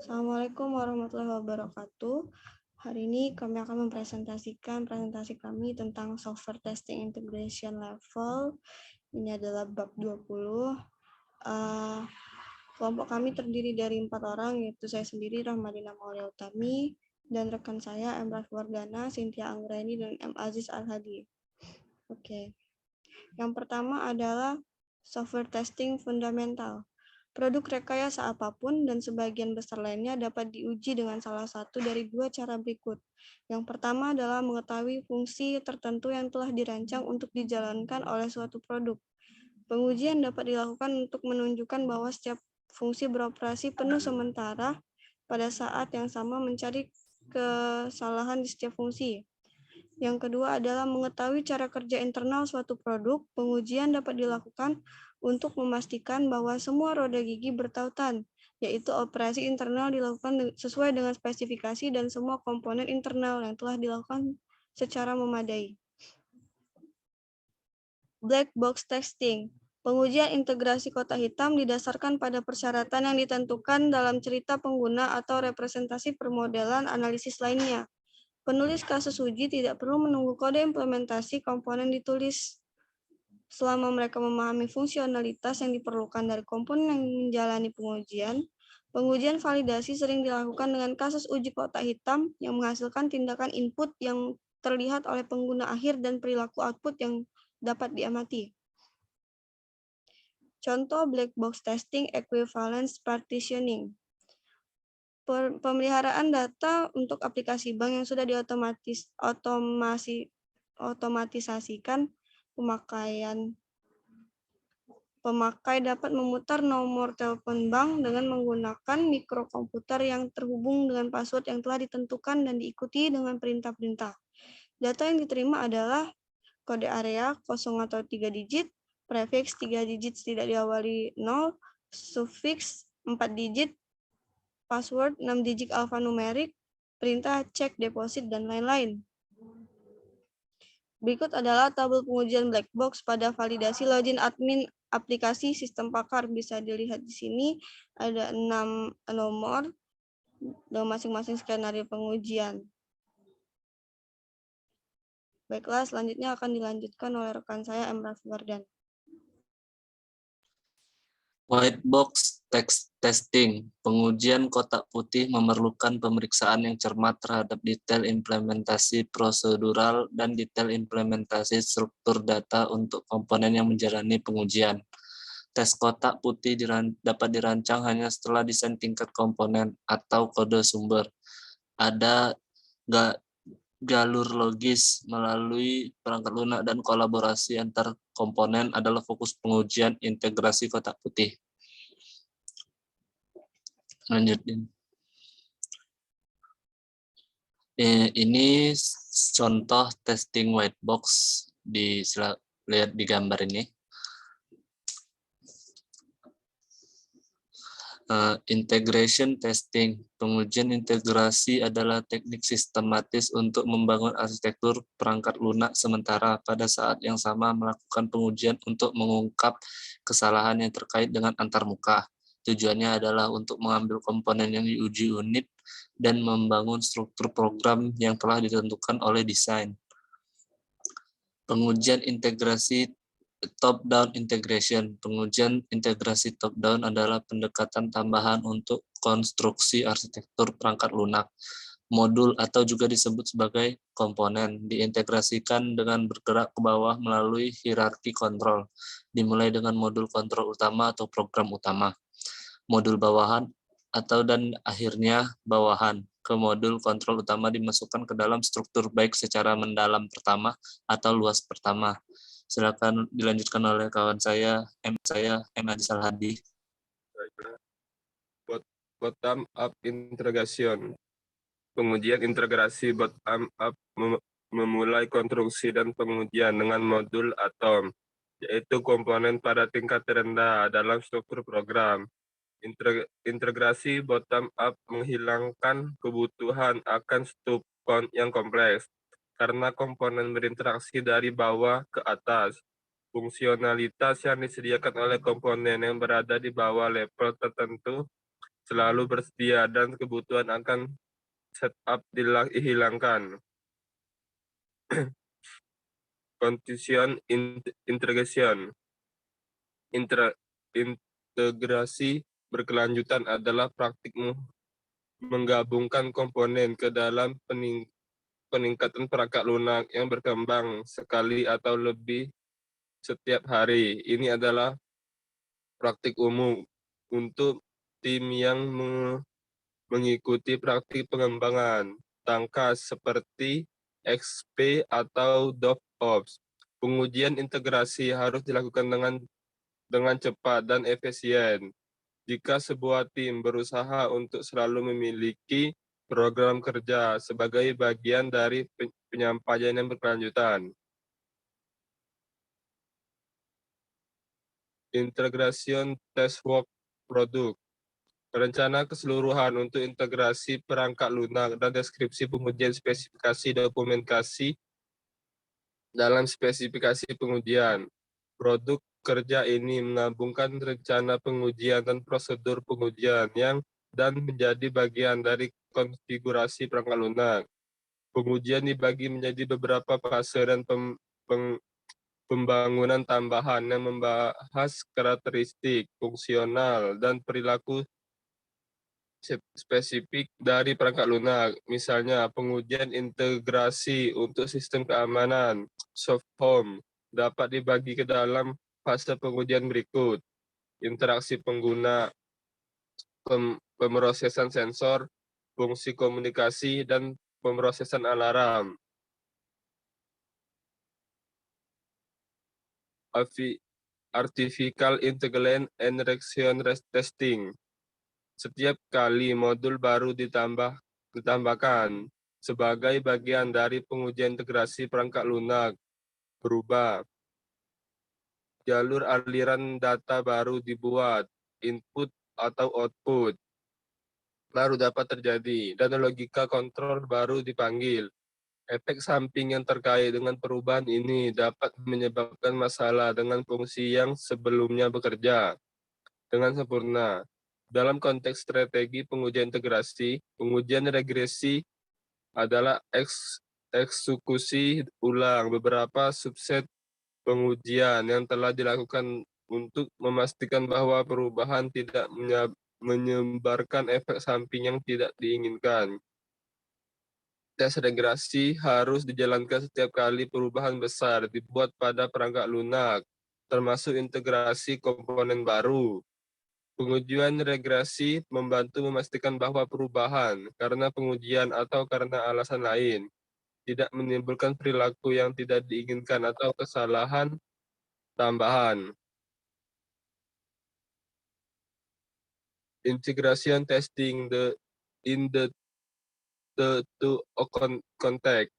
Assalamualaikum warahmatullahi wabarakatuh. Hari ini kami akan mempresentasikan presentasi kami tentang Software Testing Integration Level. Ini adalah bab 20. Kelompok kami terdiri dari 4 orang, yaitu saya sendiri, Rahmadina Maulia Utami, dan rekan saya, M. Rafi Wardana, Cynthia Anggraini, dan M. Aziz Al-Hadi. Oke. Yang pertama adalah Software Testing Fundamental. Produk rekayasa apapun dan sebagian besar lainnya dapat diuji dengan salah satu dari dua cara berikut. Yang pertama adalah mengetahui fungsi tertentu yang telah dirancang untuk dijalankan oleh suatu produk. Pengujian dapat dilakukan untuk menunjukkan bahwa setiap fungsi beroperasi penuh sementara pada saat yang sama mencari kesalahan di setiap fungsi. Yang kedua adalah mengetahui cara kerja internal suatu produk. Pengujian dapat dilakukan untuk memastikan bahwa semua roda gigi bertautan, yaitu operasi internal dilakukan sesuai dengan spesifikasi dan semua komponen internal yang telah dilakukan secara memadai. Black box testing. Pengujian integrasi kotak hitam didasarkan pada persyaratan yang ditentukan dalam cerita pengguna atau representasi permodelan analisis lainnya. Penulis kasus uji tidak perlu menunggu kode implementasi komponen ditulis. Selama mereka memahami fungsionalitas yang diperlukan dari komponen yang menjalani pengujian, pengujian validasi sering dilakukan dengan kasus uji kotak hitam yang menghasilkan tindakan input yang terlihat oleh pengguna akhir dan perilaku output yang dapat diamati. Contoh black box testing equivalence partitioning. Pemeliharaan data untuk aplikasi bank yang sudah diotomatisasikan pemakai dapat memutar nomor telepon bank dengan menggunakan mikrokomputer yang terhubung dengan password yang telah ditentukan dan diikuti dengan perintah-perintah. Data yang diterima adalah kode area 0 atau 3 digit, prefix 3 digit tidak diawali 0, suffix 4 digit, password 6 digit alfanumerik, perintah cek deposit, dan lain-lain. Berikut adalah tabel pengujian black box pada validasi login admin aplikasi sistem Pakar. Bisa dilihat di sini ada 6 nomor dan masing-masing skenario pengujian. Baiklah, selanjutnya akan dilanjutkan oleh rekan saya, M. Rafi Wardana. White box text testing. Pengujian kotak putih memerlukan pemeriksaan yang cermat terhadap detail implementasi prosedural dan detail implementasi struktur data untuk komponen yang menjalani pengujian. Tes kotak putih dapat dirancang hanya setelah desain tingkat komponen atau kode sumber. Ada jalur logis melalui perangkat lunak dan kolaborasi antar komponen adalah fokus pengujian integrasi kotak putih. Lanjutin. Ini contoh testing white box, lihat di gambar ini. Integration testing. Pengujian integrasi adalah teknik sistematis untuk membangun arsitektur perangkat lunak sementara pada saat yang sama melakukan pengujian untuk mengungkap kesalahan yang terkait dengan antarmuka. Tujuannya adalah untuk mengambil komponen yang diuji unit dan membangun struktur program yang telah ditentukan oleh desain. Pengujian integrasi top-down integration. Pengujian integrasi top-down adalah pendekatan tambahan untuk konstruksi arsitektur perangkat lunak. Modul atau juga disebut sebagai komponen diintegrasikan dengan bergerak ke bawah melalui hierarki kontrol, dimulai dengan modul kontrol utama atau program utama, modul bawahan dan akhirnya bawahan. Ke modul kontrol utama dimasukkan ke dalam struktur baik secara mendalam pertama atau luas pertama. Silakan dilanjutkan oleh kawan saya, M. Aziz Al-Hadi. Bottom up integration. Pengujian integrasi bottom up memulai konstruksi dan pengujian dengan modul atom, yaitu komponen pada tingkat terendah dalam struktur program. Integrasi bottom up menghilangkan kebutuhan akan stub yang kompleks karena komponen berinteraksi dari bawah ke atas. Fungsionalitas yang disediakan oleh komponen yang berada di bawah level tertentu selalu bersedia dan kebutuhan akan setup dihilangkan. Continuous integration. Integrasi berkelanjutan adalah praktik menggabungkan komponen ke dalam peningkatan perangkat lunak yang berkembang sekali atau lebih setiap hari. Ini adalah praktik umum untuk tim yang mengikuti praktik pengembangan tangkas seperti XP atau DevOps. Pengujian integrasi harus dilakukan dengan cepat dan efisien. Jika sebuah tim berusaha untuk selalu memiliki program kerja sebagai bagian dari penyampaian yang berkelanjutan. Integration test work produk. Rencana keseluruhan untuk integrasi perangkat lunak dan deskripsi pengujian spesifikasi dokumentasi dalam spesifikasi pengujian. Produk kerja ini menggabungkan rencana pengujian dan prosedur pengujian dan menjadi bagian dari konfigurasi perangkat lunak. Pengujian dibagi menjadi beberapa fase dan pembangunan tambahan yang membahas karakteristik, fungsional, dan perilaku spesifik dari perangkat lunak, misalnya pengujian integrasi untuk sistem keamanan, soft home, dapat dibagi ke dalam fase pengujian berikut, interaksi pengguna, pemrosesan sensor, fungsi komunikasi, dan pemrosesan alarm. Artificial Intelligence and Reaction Testing. Setiap kali modul baru ditambahkan sebagai bagian dari pengujian integrasi perangkat lunak berubah. Jalur aliran data baru dibuat, input atau output baru dapat terjadi, dan logika kontrol baru dipanggil. Efek samping yang terkait dengan perubahan ini dapat menyebabkan masalah dengan fungsi yang sebelumnya bekerja dengan sempurna. Dalam konteks strategi pengujian integrasi, pengujian regresi adalah eksekusi ulang beberapa subset pengujian yang telah dilakukan untuk memastikan bahwa perubahan tidak menyebarkan efek samping yang tidak diinginkan. Tes regresi harus dijalankan setiap kali perubahan besar dibuat pada perangkat lunak, termasuk integrasi komponen baru. Pengujian regresi membantu memastikan bahwa perubahan karena pengujian atau karena alasan lain tidak menimbulkan perilaku yang tidak diinginkan atau kesalahan tambahan. Integration testing in the context.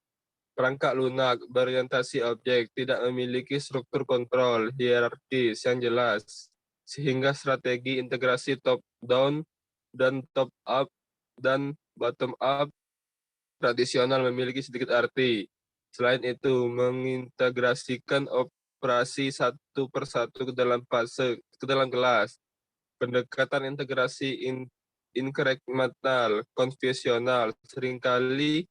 Perangkat lunak berorientasi objek tidak memiliki struktur kontrol hierarkis yang jelas, sehingga strategi integrasi top-down dan top-up dan bottom-up tradisional memiliki sedikit arti. Selain itu, mengintegrasikan operasi satu persatu ke dalam kelas. Pendekatan integrasi inkremental konvensional seringkali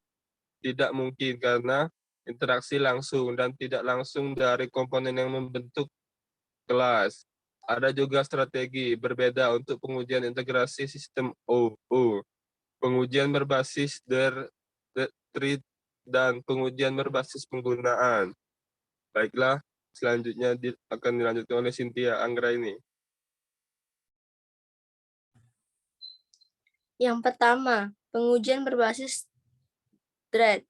tidak mungkin karena interaksi langsung dan tidak langsung dari komponen yang membentuk kelas. Ada juga strategi berbeda untuk pengujian integrasi sistem OO, pengujian berbasis tree, dan pengujian berbasis penggunaan. Baiklah, selanjutnya akan dilanjutkan oleh Cynthia Anggraini. Yang pertama, pengujian berbasis thread.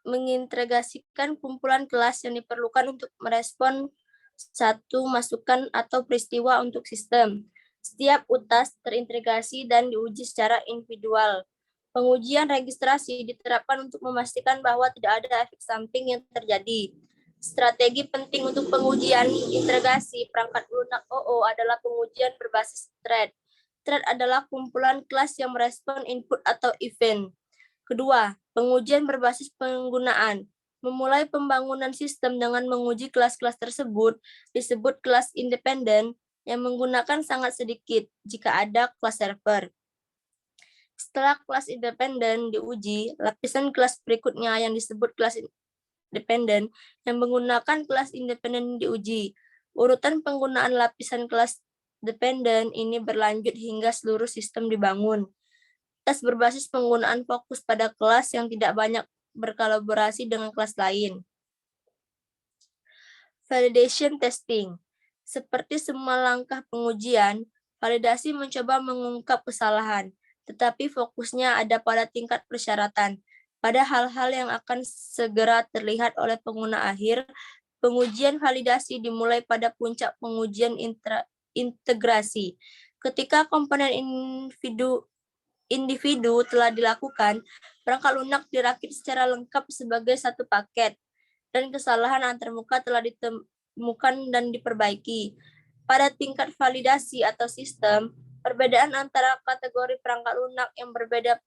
Mengintegrasikan kumpulan kelas yang diperlukan untuk merespon satu masukan atau peristiwa untuk sistem. Setiap utas terintegrasi dan diuji secara individual. Pengujian registrasi diterapkan untuk memastikan bahwa tidak ada efek samping yang terjadi. Strategi penting untuk pengujian integrasi perangkat lunak OO adalah pengujian berbasis thread. Thread adalah kumpulan kelas yang merespon input atau event. Kedua, pengujian berbasis penggunaan. Memulai pembangunan sistem dengan menguji kelas-kelas tersebut disebut kelas independen yang menggunakan sangat sedikit jika ada kelas server. Setelah kelas independen diuji, lapisan kelas berikutnya yang disebut kelas independen yang menggunakan kelas independen diuji. Urutan penggunaan lapisan kelas dependen ini berlanjut hingga seluruh sistem dibangun. Tes berbasis penggunaan fokus pada kelas yang tidak banyak berkolaborasi dengan kelas lain. Validation testing. Seperti semua langkah pengujian, validasi mencoba mengungkap kesalahan, tetapi fokusnya ada pada tingkat persyaratan. Pada hal-hal yang akan segera terlihat oleh pengguna akhir, pengujian validasi dimulai pada puncak pengujian integrasi. Ketika komponen individu telah dilakukan, perangkat lunak dirakit secara lengkap sebagai satu paket, dan kesalahan antarmuka telah ditemukan dan diperbaiki. Pada tingkat validasi atau sistem, perbedaan antara kategori perangkat lunak yang berbeda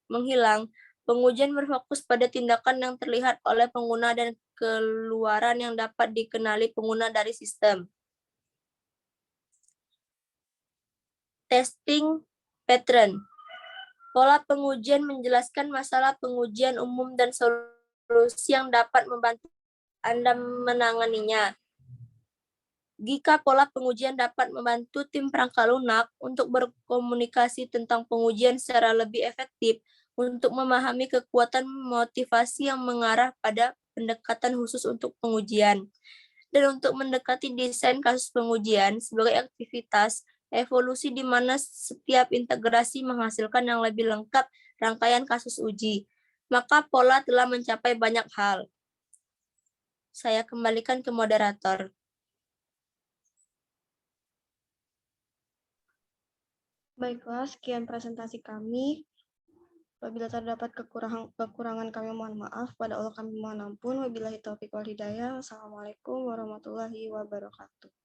menghilang. Pengujian berfokus pada tindakan yang terlihat oleh pengguna dan keluaran yang dapat dikenali pengguna dari sistem. Testing pattern. Pola pengujian menjelaskan masalah pengujian umum dan solusi yang dapat membantu Anda menanganinya. Jika pola pengujian dapat membantu tim perangkat lunak untuk berkomunikasi tentang pengujian secara lebih efektif, untuk memahami kekuatan motivasi yang mengarah pada pendekatan khusus untuk pengujian, dan untuk mendekati desain kasus pengujian sebagai aktivitas evolusi di mana setiap integrasi menghasilkan yang lebih lengkap rangkaian kasus uji. Maka pola telah mencapai banyak hal. Saya kembalikan ke moderator. Baiklah, sekian presentasi kami. Apabila terdapat kekurangan kami mohon maaf. Pada Allah kami mohon ampun. Wabillahi taufiq wal hidayah. Wassalamualaikum warahmatullahi wabarakatuh.